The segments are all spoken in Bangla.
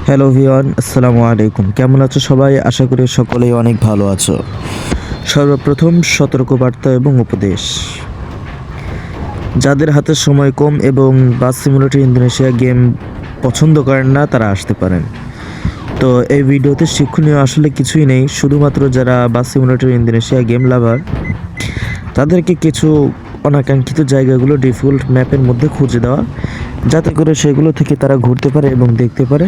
হ্যালো ভিওয়ান, আসসালামু আলাইকুম। কেমন আছো সবাই? আশা করি সকলেই অনেক ভালো আছো। সর্বপ্রথম সতর্কবার্তা এবং উপদেশ: যাদের হাতে সময় কম এবং বাস সিমুলেটর ইন্দোনেশিয়া গেম পছন্দ করেন না তারা আসতে পারেন। তো এই ভিডিওতে শিক্ষণীয় আসলে কিছুই নেই, শুধুমাত্র যারা বাস সিমুলেটর ইন্দোনেশিয়া গেম লাভার তাদেরকে কিছু অনাকাঙ্ক্ষিত জায়গাগুলো ডিফল্ট ম্যাপের মধ্যে খুঁজে দেওয়া, যাতে করে সেগুলো থেকে তারা ঘুরতে পারে এবং দেখতে পারে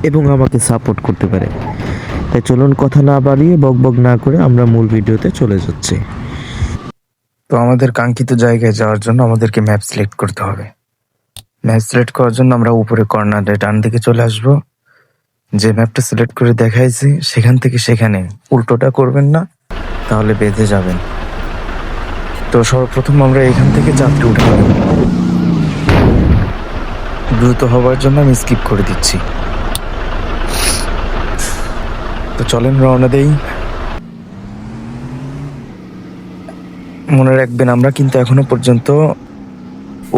এবং আমাকে সাপোর্ট করতে পারে। তাই চলুন কথা না বাড়িয়ে বকবক না করে আমরা মূল ভিডিওতে চলে যাচ্ছি। তো আমাদের কাঙ্ক্ষিত জায়গায় যাওয়ার জন্য আমাদেরকে ম্যাপ সিলেক্ট করতে হবে। ম্যাপ সিলেক্ট করার জন্য আমরা উপরে কর্নারে ডান দিকে চলে আসব। যে ম্যাপটা সিলেক্ট করে দেখাইছি সেখান থেকে সেখানে উল্টোটা করবেন না, তাহলে বেঁধে যাবেন। তো সর্বপ্রথম আমরা এখান থেকে যাত্রী উঠে নেব। দ্রুত হওয়ার জন্য আমি স্কিপ করে দিচ্ছি। তো চলেন রওনা দেই। মনে রাখবেন, আমরা কিন্তু এখনো পর্যন্ত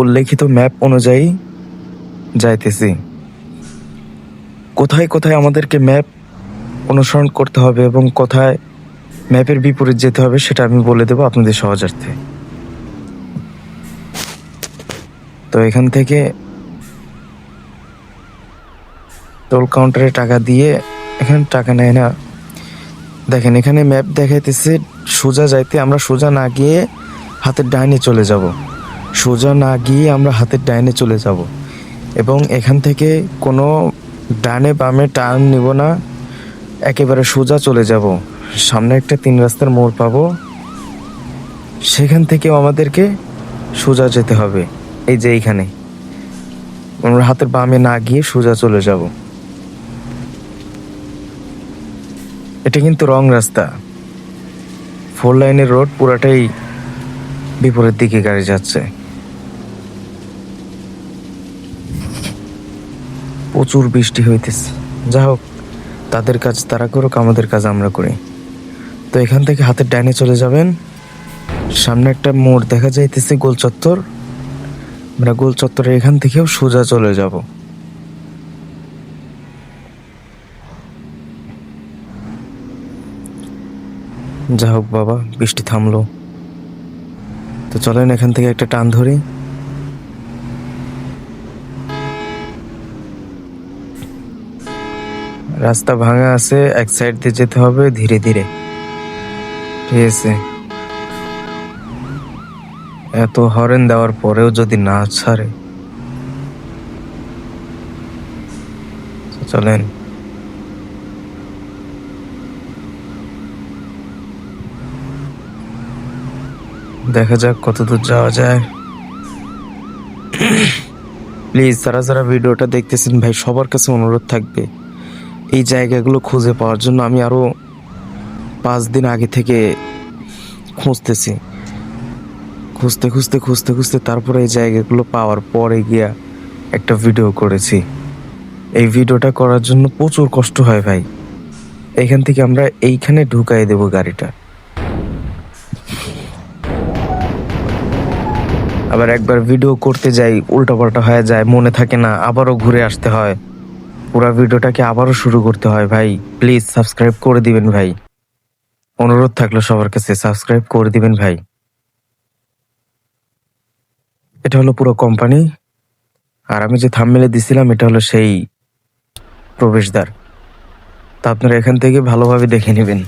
উল্লেখিত ম্যাপ অনুযায়ী যাইতেছি। কোথায় কোথায় আমাদেরকে ম্যাপ অনুসরণ করতে হবে এবং কোথায় ম্যাপের বিপরীত যেতে হবে সেটা আমি বলে দেবো আপনাদের সহজার্থে। তো এখান থেকে টোল কাউন্টারে টাকা দিয়ে, এখানে টাকা নেয় না। দেখেন এখানে ম্যাপ দেখাইতেছে সোজা যাইতে, আমরা সোজা না গিয়ে হাতের ডাইনে চলে যাব। সোজা না গিয়ে আমরা হাতের ডাইনে চলে যাব এবং এখান থেকে কোনো ডানে বামে টার্ন নিব না, একেবারে সোজা চলে যাব। সামনে একটা 3 রাস্তার মোড় পাবো, সেখান থেকেও আমাদেরকে সোজা যেতে হবে। এই যে এইখানে আমরা হাতের বামে না গিয়ে সোজা চলে যাব। এটা কিন্তু রং রাস্তা, 4 লাইনের রোড, পুরাটাই বিপরীত দিকে গাড়ি যাচ্ছে। প্রচুর বৃষ্টি হইতেছে। যা হোক, তাদের কাজ তারা করুক, আমাদের কাজ আমরা করি। তো এখান থেকে হাতের ডাইনে চলে যাবেন। সামনে একটা মোড় দেখা যাইতেছে, গোল চত্বর। আমরা গোল চত্বরে এখান থেকেও সোজা চলে যাব। যা হোক বাবা, বৃষ্টি থামলো। তো চলেন এখান থেকে একটা টান ধরি। রাস্তা ভাঙা আছে, এক সাইড দিয়ে যেতে হবে ধীরে ধীরে, ঠিক আছে? এত হরেন দেওয়ার পরেও যদি না ছাড়ে, তো চলেন। দেখা যাক কত দূর যাওয়া যায়। প্লিজ যারা যারা ভিডিওটা দেখতেছেন ভাই, সবার কাছে অনুরোধ থাকবে, এই জায়গাগুলো খুঁজে পাওয়ার জন্য আমি আরো 5 দিন আগে থেকে খুঁজতেছি। খুঁজতে খুঁজতে খুঁজতে খুঁজতে তারপরে এই জায়গাগুলো পাওয়ার পরে গিয়া একটা ভিডিও করেছি। এই ভিডিওটা করার জন্য প্রচুর কষ্ট হয় ভাই। এখান থেকে আমরা এইখানে ঢুকাই দেব গাড়িটা। আবার একবার ভিডিও করতে যাই, উল্টাপাল্টা হয়ে যায়, মনে থাকে না, আবারও ঘুরে আসতে হয়, পুরা ভিডিওটাকে আবারও শুরু করতে হয়। ভাই প্লিজ সাবস্ক্রাইব করে দিবেন ভাই, অনুরোধ থাকলো সবার কাছে, সাবস্ক্রাইব করে দিবেন ভাই। এটা হলো পুরো কোম্পানি, আর আমি যে থাম্বনেলে দিছিলাম এটা হলো সেই প্রবেশদ্বার। তা আপনারা এখান থেকে ভালোভাবে দেখে নেবেন।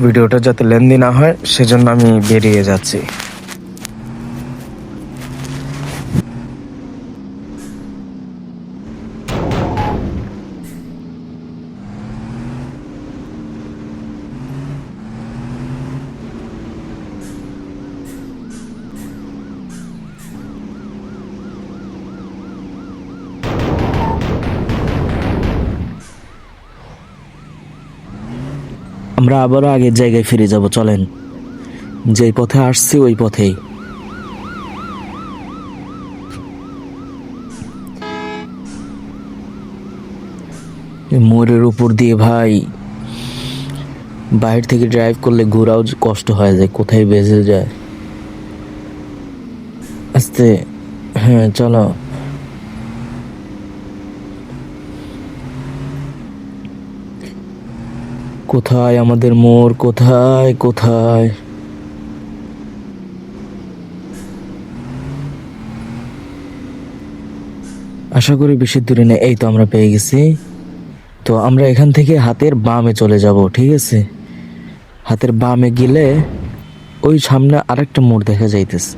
ভিডিওটা যাতে লেন্দি না হয় সেজন্য আমি বেরিয়ে যাচ্ছি। আমরা আবারও আগের জায়গায় ফিরে যাব, চলেন। যেই পথে আসছি ওই পথেই। মোড়ের উপর দিয়ে ভাই বাইরে থেকে ড্রাইভ করলে ঘোরাও কষ্ট হয়ে যায়, কোথায় বেজে যায়। আস্তে, হ্যাঁ চলো। কোথায় আমাদের মোড়, কোথায় কোথায়? আশা করি বেশি দূরে নেই। এই তো আমরা পেয়ে গেছি। তো আমরা এখান থেকে হাতের বামে চলে যাব, ঠিক আছে? হাতের বামে গেলে ওই সামনে আরেকটা মোড় দেখা যাইতেছে।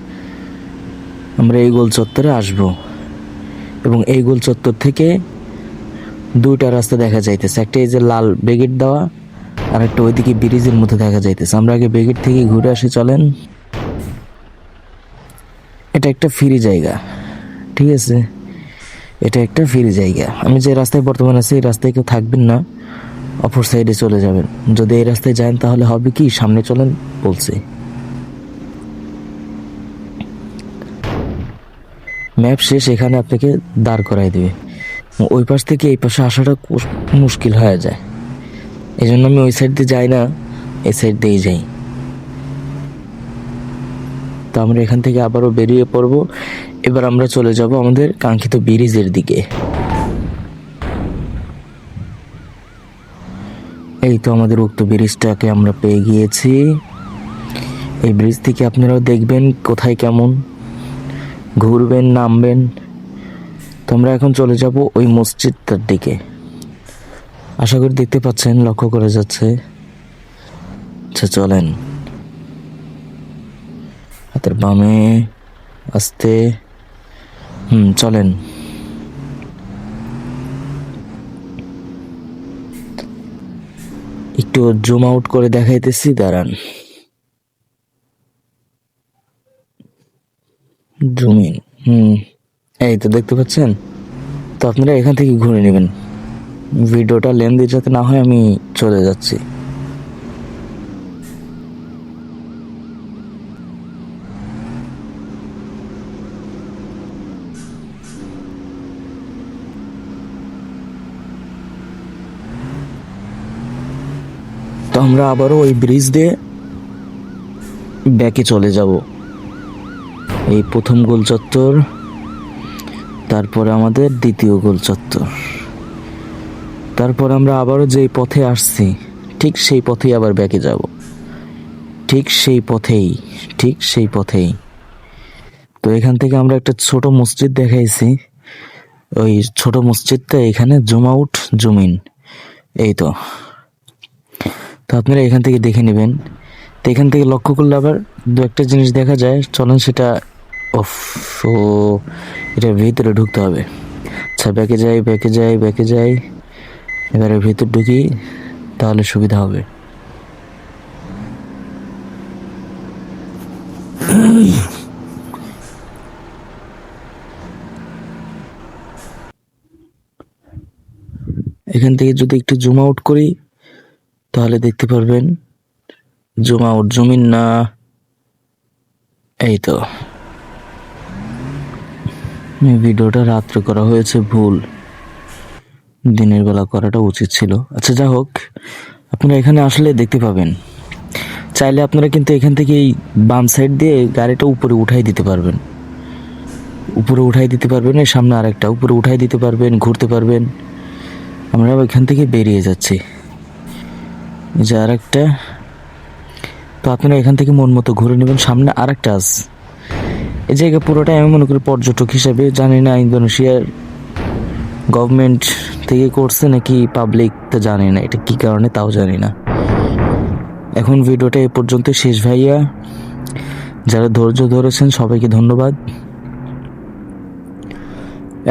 আমরা এই গোল চত্বরে আসব এবং এই গোল চত্বর থেকে দুইটা রাস্তা দেখা যাইতেছে। একটা এই যে লাল ব্রিগেড দেওয়া, আর একটা ওইদিকে ব্রিজের মতো দেখা যাইতেছে। আমরা আগে ব্রিগেড থেকে ঘুরে আসি, চলেন। এটা একটা ফ্রি জায়গা, ঠিক আছে? এটা একটা ফ্রি জায়গা। আমি যে রাস্তায় বর্তমানে আছি এই রাস্তায় কেউ থাকবেন না, অপর সাইডে চলে যাবেন। যদি এই রাস্তায় যান তাহলে হবে কি, সামনে চলেন বলছি। ম্যাপ শেষ, এখানে আপনাকে দাঁড় করাই দেবে। ওই পাশ থেকে এই পাশে আসাটা মুশকিল হয়ে যায়, এই জন্য আমি ওই সাইড দিয়ে যাই না, এই সাইড দিয়েই যাই। তো আমরা এখান থেকে আবারও বেরিয়ে পড়ব। এবার আমরা চলে যাব আমাদের কাঙ্ক্ষিত ব্রিজের দিকে। এই তো আমাদের উক্ত ব্রিজটাকে আমরা পেয়ে গিয়েছি। এই ব্রিজ থেকে আপনারাও দেখবেন কোথায় কেমন, ঘুরবেন, নামবেন। তো আমরা এখন চলে যাব ওই মসজিদটার দিকে। আশা করি দেখতে পাচ্ছেন, লক্ষ্য করে যাচ্ছে। আচ্ছা চলেন, হাতের বামে আস্তে, চলেন। একটু জুম আউট করে দেখাইতেছি, দাঁড়ান। জুম ইন, এই তো দেখতে পাচ্ছেন। তো আপনারা এখান থেকে ঘুরে নেবেন, ভিডিওটা লেন্দি যাতে না হয়। আমি চলে যাচ্ছি। তো আমরা আবারও ওই ব্রিজ দিয়ে ব্যাকে চলে যাব। এই প্রথম গোল চত্বর, তারপরে আমাদের দ্বিতীয় গোল চত্বর, তারপর আমরা আবারও যেই পথে আসছি ঠিক সেই পথেই আবার ব্যাকে যাব। ঠিক সেই পথেই, ঠিক সেই পথেই। তো এখান থেকে আমরা একটা ছোট মসজিদ দেখাইছি, ওই ছোট মসজিদটা এখানে জুম আউট জুম ইন, এই তো। তো আপনারা এখান থেকে দেখে নেবেন। তো এখান থেকে লক্ষ্য করলে আবার দু একটা জিনিস দেখা যায়, চলেন সেটা। ও এটা ভিতরে ঢুকতে হবে। আচ্ছা ব্যাকে যাই, ব্যাকে যাই, ব্যাকে যাই। এবারে ভিতর ঢুকি, তাহলে সুবিধা হবে। এখান থেকে যদি একটু জুম আউট করি তাহলে দেখতে পারবেন। জুম আউট জুম ইন না, এই তো। ভিডিওটা রাত্রে করা হয়েছে, ভুল, দিনের বেলা করাটা উচিত ছিল। আচ্ছা যা হোক, আপনারা এখানে আসলে দেখতে পাবেন। চাইলে আপনারা কিন্তু এখান থেকে এই বাম সাইড দিয়ে গাড়িটা উপরে উঠাই দিতে পারবেন, উপরে উঠাই দিতে পারবেন। এর সামনে আরেকটা উপরে উঠাই দিতে পারবেন, ঘুরতে পারবেন। আমরা এখান থেকে বেরিয়ে যাচ্ছি, এই যে আরেকটা। তো আপনারা এখান থেকে মন মতো ঘুরে নেবেন। সামনে আরেকটা আছে। এই জায়গা পুরোটাই আমি মনে করি পর্যটক হিসাবে, জানি না ইন্দোনেশিয়ার গভর্নমেন্ট থেকে করছে নাকি পাবলিক, তো জানি না এটা কি কারণে, তাও জানি না। এখন ভিডিওটা এ পর্যন্ত শেষ ভাইয়া। যারা ধৈর্য ধরেছেন সবাইকে ধন্যবাদ।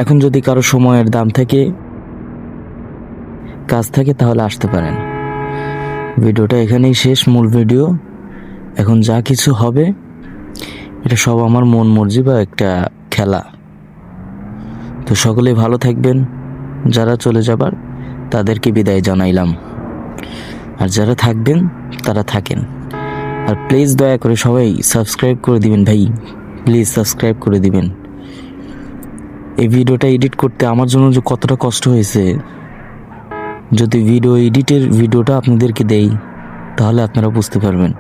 এখন যদি কারো সময়ের দাম থাকে, কাজ থাকে, তাহলে আসতে পারেন। ভিডিওটা এখানেই শেষ, মূল ভিডিও। এখন যা কিছু হবে এটা সব আমার মন মর্জি বা একটা খেলা। তো সকলেই ভালো থাকবেন। যারা চলে যাবার তাদেরকে বিদায় জানাইলাম, আর যারা থাকবেন তারা থাকেন। আর প্লিজ দয়া করে সবাই সাবস্ক্রাইব করে দিবেন ভাই, প্লিজ সাবস্ক্রাইব করে দিবেন। এই ভিডিওটা এডিট করতে আমার জন্য যে কতটা কষ্ট হয়েছে, যদি ভিডিও এডিটের ভিডিওটা আপনাদেরকে দেই তাহলে আপনারা বুঝতে পারবেন।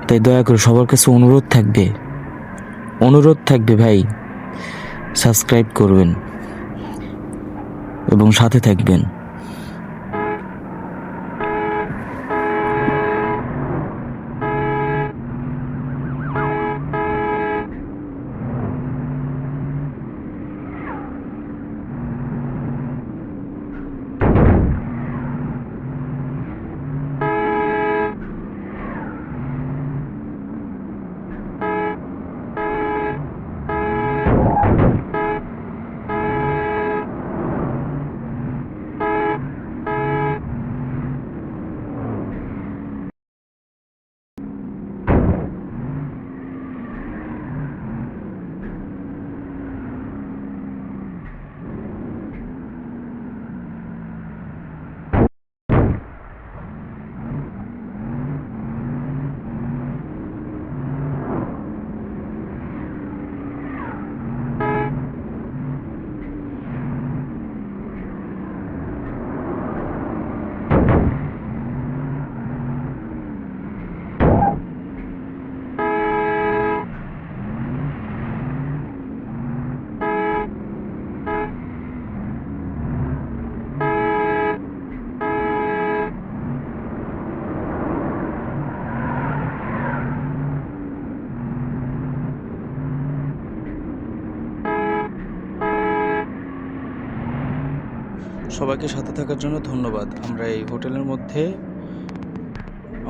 তাই দয়া করে সবার কাছে অনুরোধ থাকবে ভাই, সাবস্ক্রাইব করবেন এবং সাথে থাকবেন। সবাইকে সাথে থাকার জন্য ধন্যবাদ। আমরা এই হোটেলের মধ্যে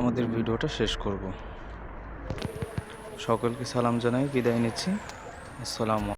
আমাদের ভিডিওটা শেষ করব। সকলকে সালাম জানাই বিদায় নিচ্ছি। আসসালামু